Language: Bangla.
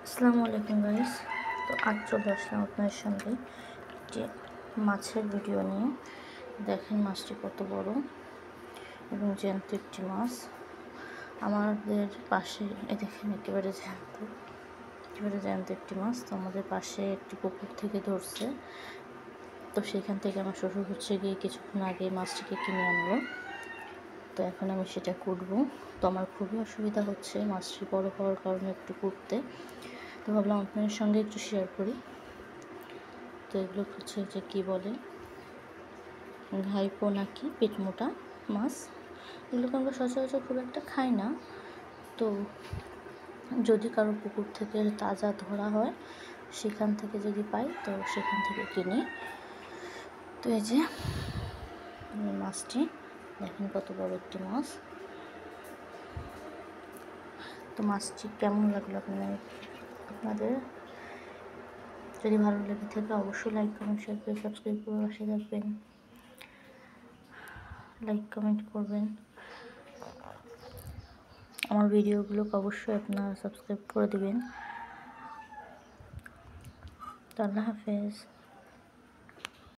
আসসালামু আলাইকুম গাইস। তো আজ চলে আসলাম আপনার সঙ্গে যে মাছের ভিডিও নিয়ে। দেখেন মাছটি কত বড় এবং জ্যান্ত একটি মাছ আমাদের পাশে। দেখেন একেবারে জ্যান্ত একটি মাছ। তো আমাদের পাশে একটি পুকুর থেকে ধরছে। তো সেখান থেকে আমার শ্বশুর হচ্ছে গিয়ে কিছুক্ষণ আগে মাছটিকে কিনে আনলো। তো এখন আমি সেটা কুটবো। তো আমার খুবই অসুবিধা হচ্ছে মাছটি বড় হওয়ার কারণে একটু কুটতে। তো ভাবলাম আপনাদের সঙ্গে একটু শেয়ার করি। তো এগুলো হচ্ছে যে কী বলে ঘাইপো নাকি পেটমোটা মাছ। এগুলোকে আমরা সচরাচর খুব একটা খাই না। তো যদি কারো পুকুর থেকে তাজা ধরা হয়, সেখান থেকে যদি পাই তো সেখান থেকে কিনি। তো এই যে মাছটি দেখেন কত বড় একটি মাছ। তো মাছটি কেমন লাগলো আপনাদের যদি ভালো লেগে থাকে অবশ্যই লাইক কমেন্ট শেয়ার করে সাবস্ক্রাইব করে পাশে থাকবেন। লাইক কমেন্ট করবেন। আমার ভিডিওগুলোকে অবশ্যই আপনারা সাবস্ক্রাইব করে দিবেন। তো আল্লাহ হাফেজ।